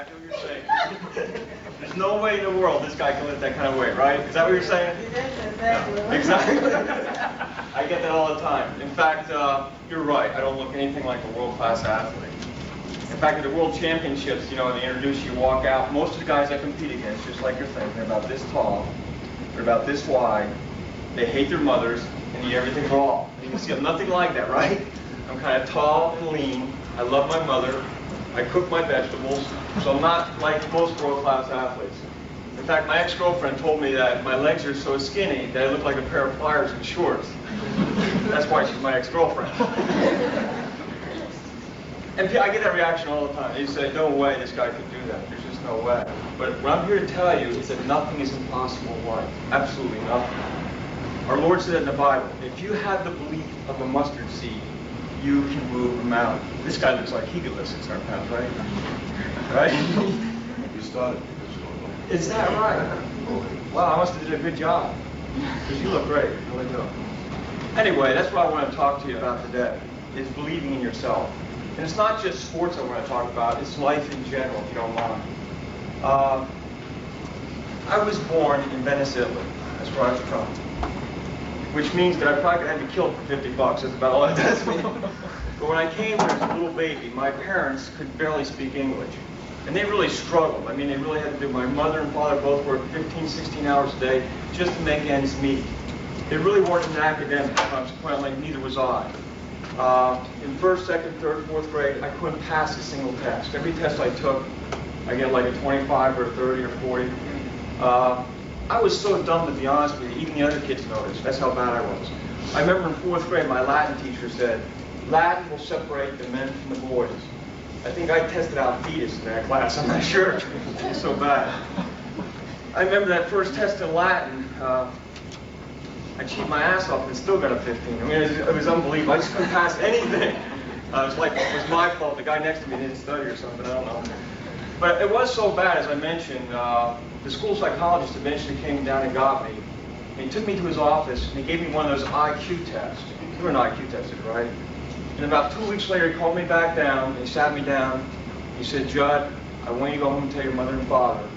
exactly what you're saying. There's no way in the world this guy can lift that kind of weight, right? Is that what you're saying? Exactly. I get that all the time. In fact, you're right. I don't look anything like a world-class athlete. In fact, at the World Championships, you know, they introduce you, walk out. Most of the guys I compete against, just like you're saying, they're about this tall, they're about this wide, they hate their mothers, and eat everything raw. And you can see I'm nothing like that, right? I'm kind of tall and lean. I love my mother. I cook my vegetables. So I'm not like most world-class athletes. In fact, my ex-girlfriend told me that my legs are so skinny that I look like a pair of pliers and shorts. That's why she's my ex-girlfriend. And I get that reaction all the time. They say, no way this guy could do that. There's just no way. But what I'm here to tell you is that nothing is impossible in life. Absolutely nothing. Our Lord said in the Bible, if you have the belief of a mustard seed, you can move a mountain. This guy looks like he could lift 600 pounds, right? Right? You started. Is that right? Wow, I must have did a good job. Because you look great. You really do. Anyway, that's what I want to talk to you about today, is believing in yourself. And it's not just sports I want to talk about, it's life in general, if you don't mind. I was born in Venice, Italy. That's where I was from. Which means that I probably could have you killed for 50 bucks. That's about all it does me. But when I came here as a little baby, my parents could barely speak English. And they really struggled. I mean, they really had to do, my mother and father both worked 15, 16 hours a day just to make ends meet. They really weren't an academic, consequently, neither was I. In first, second, third, fourth grade, I couldn't pass a single test. Every test I took, I get like a 25 or a 30 or 40. I was so dumb, to be honest with you, even the other kids noticed. That's how bad I was. I remember in fourth grade, my Latin teacher said, Latin will separate the men from the boys. I think I tested out fetus in that class, I'm not sure. It was so bad. I remember that first test in Latin, I cheated my ass off and still got a 15. I mean, it was unbelievable. I just couldn't pass anything. It was like it was my fault. The guy next to me didn't study or something. I don't know. But it was so bad, as I mentioned. The school psychologist eventually came down and got me. And he took me to his office and he gave me one of those IQ tests. You were an IQ tester, right? And about 2 weeks later, he called me back down. And he sat me down. He said, Judd, I want you to go home and tell your mother and father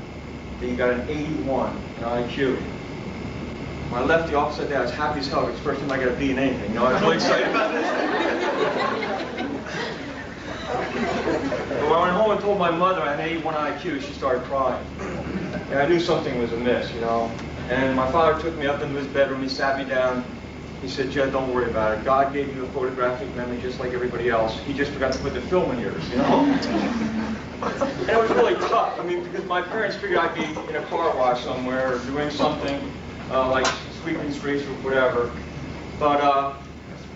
that you got an 81 in IQ. When I left the office that day, I was happy as hell. It's the first time I got a B in anything. You know, I was really excited about this. But when I went home and told my mother I had an 81 IQ, she started crying. And I knew something was amiss, you know. And my father took me up into his bedroom. He sat me down. He said, Judd, don't worry about it. God gave you a photographic memory just like everybody else. He just forgot to put the film in yours, you know. And it was really tough. I mean, because my parents figured I'd be in a car wash somewhere or doing something. Like sweeping streets or whatever. But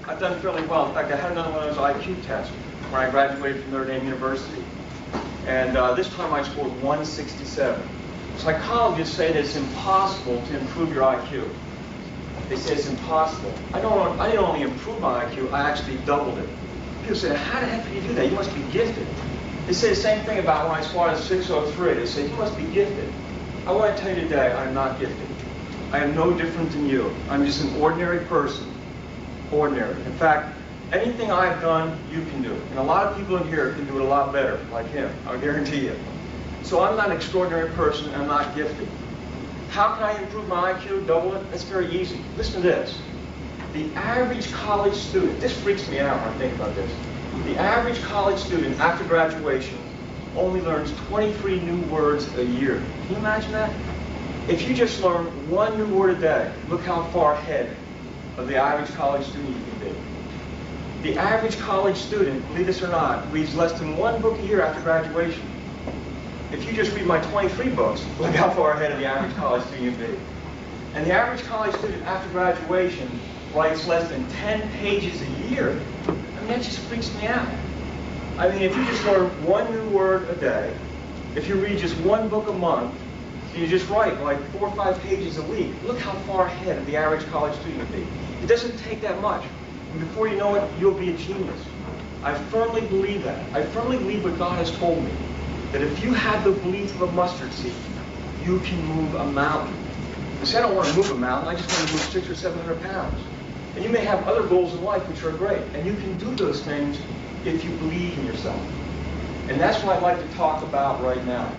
I've done fairly well. In fact, I had another one of those IQ tests when I graduated from Notre Dame University. And this time I scored 167. Psychologists say that it's impossible to improve your IQ. They say it's impossible. I didn't only improve my IQ, I actually doubled it. People say, how the heck did you do that? You must be gifted. They say the same thing about when I squatted 603. They say, you must be gifted. I want to tell you today, I'm not gifted. I am no different than you. I'm just an ordinary person. Ordinary. In fact, anything I've done, you can do it. And a lot of people in here can do it a lot better, like him. I'll guarantee you. So I'm not an extraordinary person, and I'm not gifted. How can I improve my IQ, double it? That's very easy. Listen to this. The average college student, this freaks me out when I think about this. The average college student, after graduation, only learns 23 new words a year. Can you imagine that? If you just learn one new word a day, look how far ahead of the average college student you can be. The average college student, believe this or not, reads less than one book a year after graduation. If you just read my 23 books, look how far ahead of the average college student you can be. And the average college student after graduation writes less than 10 pages a year. I mean, that just freaks me out. I mean, if you just learn one new word a day, if you read just one book a month, you just write like 4 or 5 pages a week. Look how far ahead of the average college student would be. It doesn't take that much. And before you know it, you'll be a genius. I firmly believe that. I firmly believe what God has told me. That if you have the belief of a mustard seed, you can move a mountain. I say I don't want to move a mountain, I just want to move 600 or 700 pounds. And you may have other goals in life which are great. And you can do those things if you believe in yourself. And that's what I'd like to talk about right now.